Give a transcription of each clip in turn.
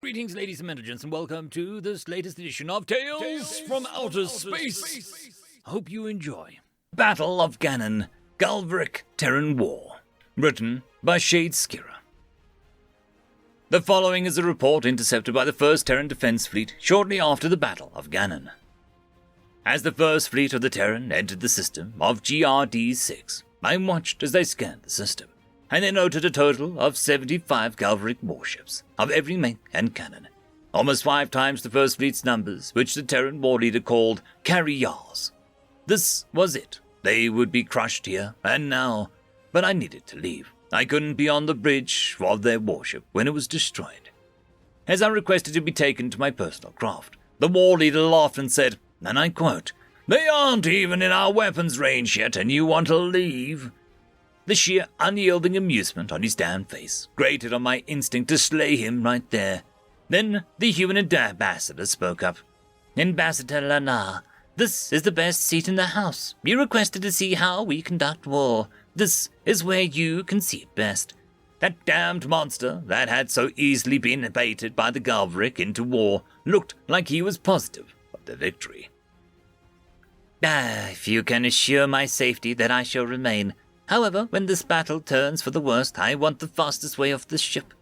Greetings, ladies and gentlemen, and welcome to this latest edition of Tales from Outer Space. Hope you enjoy. Battle of Ganin, Galavrck-Terran War. Written by Shade Skira. The following is a report intercepted by the 1st Terran Defense Fleet shortly after the Battle of Ganin. As the first fleet of the Terran entered the system of GRD-6, I watched as they scanned the system, and they noted a total of 75 Galavrck warships of every make and cannon, almost 5 times the First Fleet's numbers, which the Terran war leader called carriers. This was it. They would be crushed here and now, but I needed to leave. I couldn't be on the bridge of their warship when it was destroyed. As I requested to be taken to my personal craft, the war leader laughed and said, and I quote, "They aren't even in our weapons range yet and you want to leave?" The sheer unyielding amusement on his damn face grated on my instinct to slay him right there. Then the Humanity ambassador spoke up. "Ambassador Lana, this is the best seat in the house. You requested to see how we conduct war. This is where you can see it best." That damned monster that had so easily been baited by the Galavrck into war looked like he was positive of the victory. "If you can assure my safety, that I shall remain. However, when this battle turns for the worst, I want the fastest way off this ship."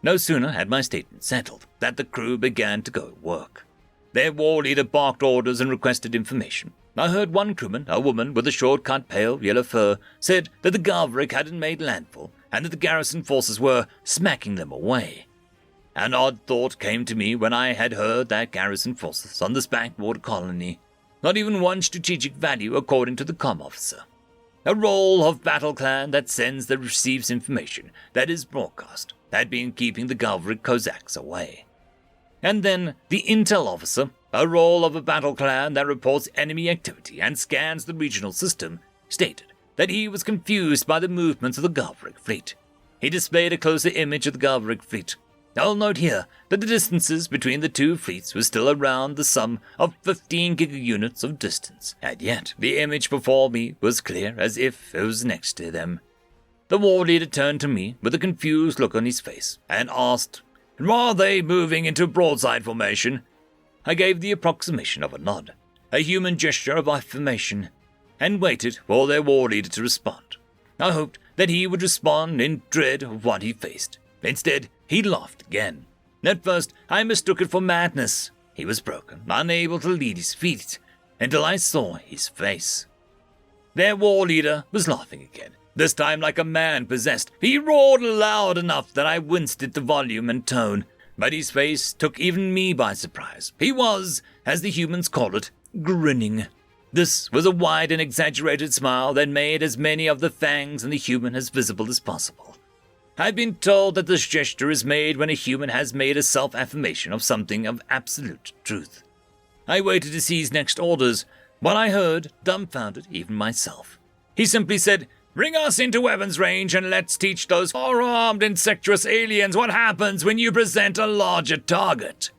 No sooner had my statement settled that the crew began to go to work. Their war leader barked orders and requested information. I heard one crewman, a woman with a short-cut pale yellow fur, said that the Galavrck hadn't made landfall and that the garrison forces were smacking them away. An odd thought came to me when I had heard that garrison forces on this backwater colony, not even one strategic value according to the comm officer. A roll of battle clan that sends that receives information that is broadcast had been keeping the Galavrck Cossacks away. And then the intel officer, a roll of a battle clan that reports enemy activity and scans the regional system, stated that he was confused by the movements of the Galavrck fleet. He displayed a closer image of the Galavrck fleet. I'll note here that the distances between the two fleets was still around the sum of 15 gigaunits of distance, and yet the image before me was clear as if it was next to them. The war leader turned to me with a confused look on his face and asked, "Are they moving into broadside formation?" I gave the approximation of a nod, a human gesture of affirmation, and waited for their war leader to respond. I hoped that he would respond in dread of what he faced. Instead, he laughed again. At first, I mistook it for madness. He was broken, unable to lead his feet, until I saw his face. Their war leader was laughing again, this time like a man possessed. He roared loud enough that I winced at the volume and tone, but his face took even me by surprise. He was, as the humans call it, grinning. This was a wide and exaggerated smile that made as many of the fangs in the human as visible as possible. I've been told that this gesture is made when a human has made a self-affirmation of something of absolute truth. I waited to see his next orders. What I heard dumbfounded even myself. He simply said, "Bring us into weapons range and let's teach those four-armed insectuous aliens what happens when you present a larger target."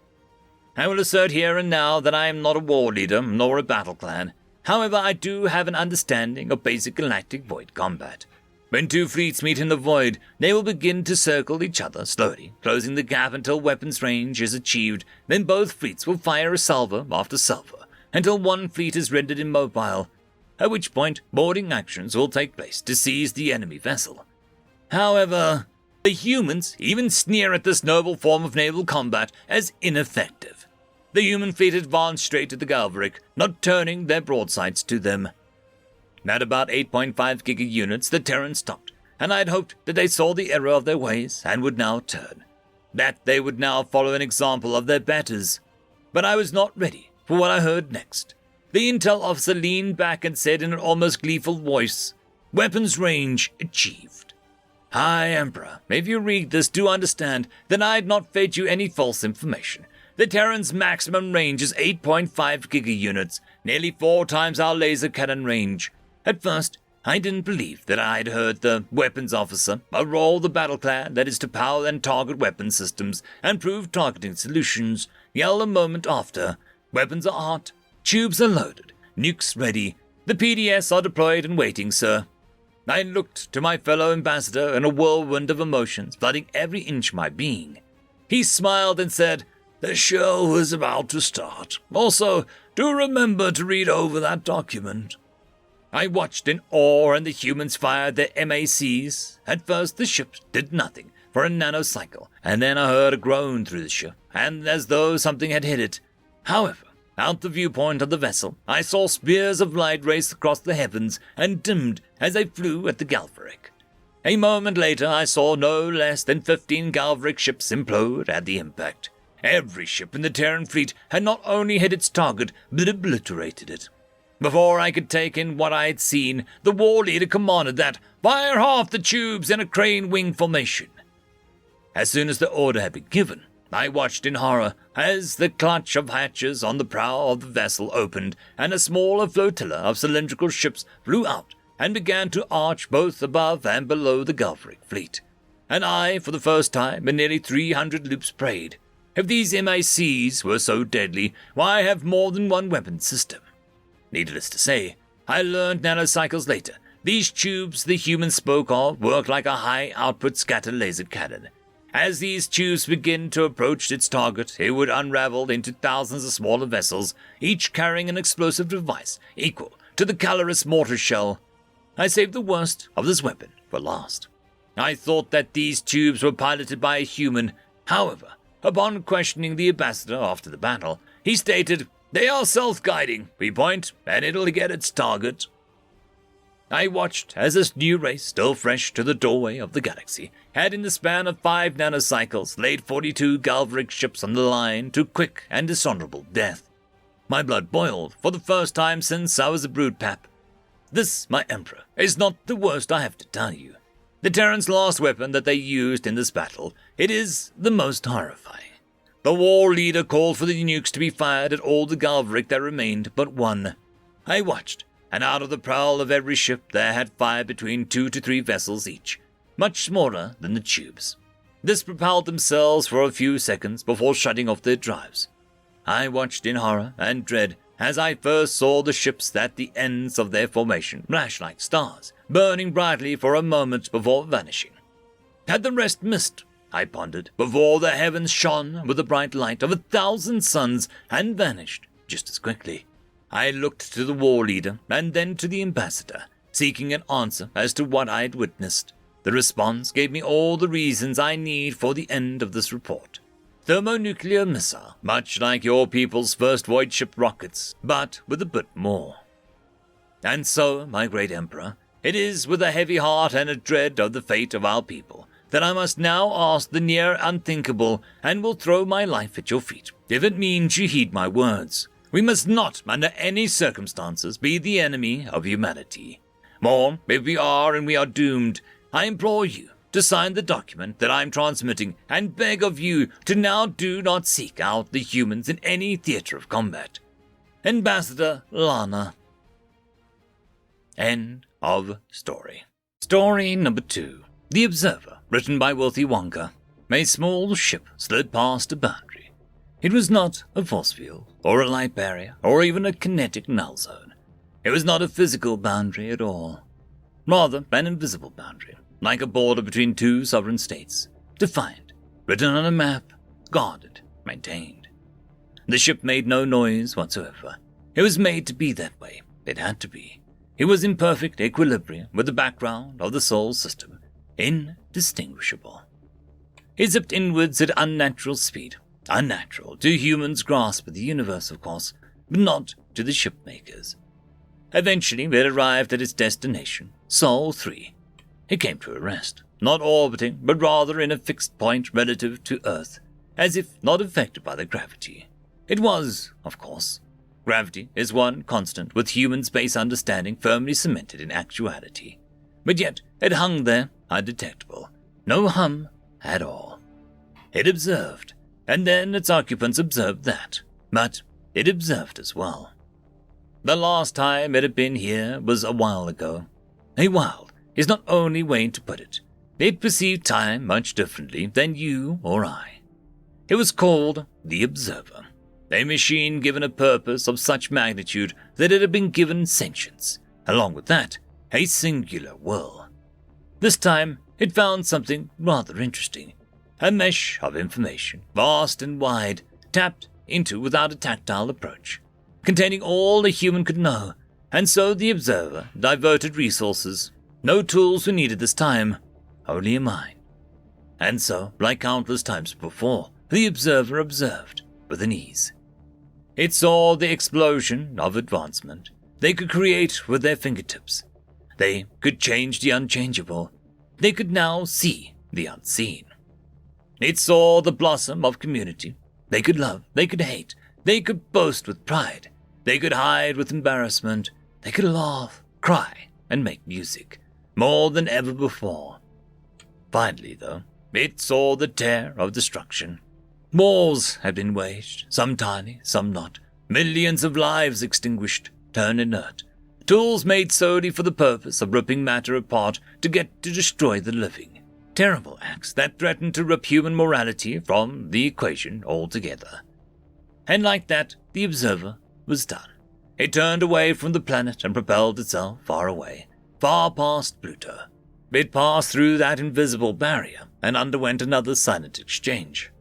I will assert here and now that I am not a war leader nor a battle clan. However, I do have an understanding of basic galactic void combat. When two fleets meet in the void, they will begin to circle each other slowly, closing the gap until weapons range is achieved. Then both fleets will fire a salvo after salvo until one fleet is rendered immobile, at which point boarding actions will take place to seize the enemy vessel. However, the humans even sneer at this noble form of naval combat as ineffective. The human fleet advanced straight to the Galavrck, not turning their broadsides to them. At about 8.5 gigaunits, the Terrans stopped, and I had hoped that they saw the error of their ways and would now turn, that they would now follow an example of their betters. But I was not ready for what I heard next. The intel officer leaned back and said in an almost gleeful voice, "Weapons range achieved." Hi, Emperor, if you read this, do understand that I had not fed you any false information. The Terran's maximum range is 8.5 gigaunits, nearly 4 times our laser cannon range. At first, I didn't believe that I had heard the weapons officer, a role the battle clan that is to power and target weapon systems and prove targeting solutions, yell a moment after, "Weapons are hot, tubes are loaded, nukes ready, the PDS are deployed and waiting, sir." I looked to my fellow ambassador in a whirlwind of emotions flooding every inch of my being. He smiled and said, "The show is about to start. Also, do remember to read over that document." I watched in awe, and the humans fired their MACs. At first, the ship did nothing for a nanocycle, and then I heard a groan through the ship, and as though something had hit it. However, out the viewpoint of the vessel, I saw spears of light race across the heavens and dimmed as they flew at the Galavrck. A moment later, I saw no less than 15 Galavrck ships implode at the impact. Every ship in the Terran fleet had not only hit its target, but obliterated it. Before I could take in what I had seen, the war leader commanded that, "Fire half the tubes in a crane wing formation." As soon as the order had been given, I watched in horror as the clutch of hatches on the prow of the vessel opened and a smaller flotilla of cylindrical ships flew out and began to arch both above and below the Galavrck fleet. And I, for the first time in nearly 300 loops, prayed, if these MACs were so deadly, why have more than one weapon system? Needless to say, I learned nanocycles later, these tubes the humans spoke of work like a high-output scatter laser cannon. As these tubes begin to approach its target, it would unravel into thousands of smaller vessels, each carrying an explosive device equal to the Calorus mortar shell. I saved the worst of this weapon for last. I thought that these tubes were piloted by a human. However, upon questioning the ambassador after the battle, he stated, "They are self-guiding. We point, and it'll get its target." I watched as this new race, still fresh to the doorway of the galaxy, had in the span of 5 nanocycles laid 42 Galavrck ships on the line to quick and dishonorable death. My blood boiled for the first time since I was a brood pap. This, my emperor, is not the worst I have to tell you. The Terrans' last weapon that they used in this battle, it is the most horrifying. The war leader called for the nukes to be fired at all the Galavrck that remained but one. I watched, and out of the prow of every ship there had fired between 2 to 3 vessels each, much smaller than the tubes. This propelled themselves for a few seconds before shutting off their drives. I watched in horror and dread as I first saw the ships at the ends of their formation flash like stars, burning brightly for a moment before vanishing. Had the rest missed, I pondered, before the heavens shone with the bright light of 1,000 suns and vanished just as quickly? I looked to the war leader and then to the ambassador, seeking an answer as to what I had witnessed. The response gave me all the reasons I need for the end of this report. Thermonuclear missile, much like your people's first void ship rockets, but with a bit more. And so, my great emperor, it is with a heavy heart and a dread of the fate of our people that I must now ask the near unthinkable and will throw my life at your feet, if it means you heed my words. We must not, under any circumstances, be the enemy of humanity. More, if we are and we are doomed, I implore you to sign the document that I am transmitting and beg of you to now do not seek out the humans in any theater of combat. Ambassador Lana. End of story. Story number 2. The Observer, written by Wilthy Wonka. A small ship slid past a boundary. It was not a force field, or a light barrier, or even a kinetic null zone. It was not a physical boundary at all. Rather, an invisible boundary, like a border between 2 sovereign states, defined, written on a map, guarded, maintained. The ship made no noise whatsoever. It was made to be that way. It had to be. It was in perfect equilibrium with the background of the Sol system, indistinguishable. It zipped inwards at unnatural speed, unnatural to humans' grasp of the universe, of course, but not to the shipmakers. Eventually, it arrived at its destination, Sol 3. It came to a rest, not orbiting, but rather in a fixed point relative to Earth, as if not affected by the gravity. It was, of course. Gravity is one constant with human space understanding firmly cemented in actuality. But yet, it hung there, undetectable. No hum at all. It observed, and then its occupants observed that, but it observed as well. The last time it had been here was a while ago. A while is not only way to put it. It perceived time much differently than you or I. It was called the Observer, a machine given a purpose of such magnitude that it had been given sentience, along with that, a singular will. This time, it found something rather interesting. A mesh of information, vast and wide, tapped into without a tactile approach, containing all a human could know, and so the observer diverted resources. No tools were needed this time, only a mind. And so, like countless times before, the observer observed with an ease. It saw the explosion of advancement they could create with their fingertips. They could change the unchangeable. They could now see the unseen. It saw the blossom of community. They could love, they could hate, they could boast with pride, they could hide with embarrassment, they could laugh, cry, and make music, more than ever before. Finally, though, it saw the tear of destruction. Wars had been waged, some tiny, some not, millions of lives extinguished, turned inert, tools made solely for the purpose of ripping matter apart to get to destroy the living. Terrible acts that threatened to rip human morality from the equation altogether. And like that, the observer was done. It turned away from the planet and propelled itself far away, far past Pluto. It passed through that invisible barrier and underwent another silent exchange.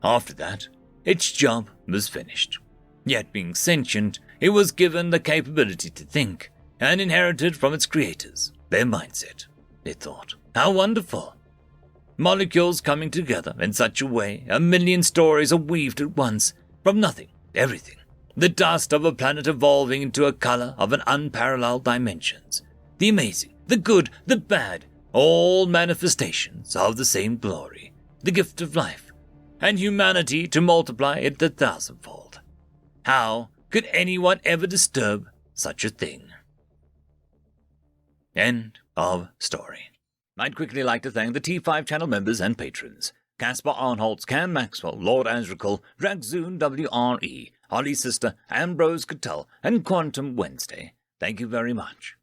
After that, its job was finished. Yet being sentient, it was given the capability to think, and inherited from its creators their mindset. It thought, how wonderful! Molecules coming together in such a way, a million stories are weaved at once, from nothing, everything. The dust of a planet evolving into a color of an unparalleled dimensions. The amazing, the good, the bad, all manifestations of the same glory, the gift of life, and humanity to multiply it 1,000-fold. How could anyone ever disturb such a thing? End of story. I'd quickly like to thank the T5 channel members and patrons. Caspar Arnholtz, Cam Maxwell, Lord Azrakal, Dragzoon WRE, Holly Sister, Ambrose Cattell, and Quantum Wednesday. Thank you very much.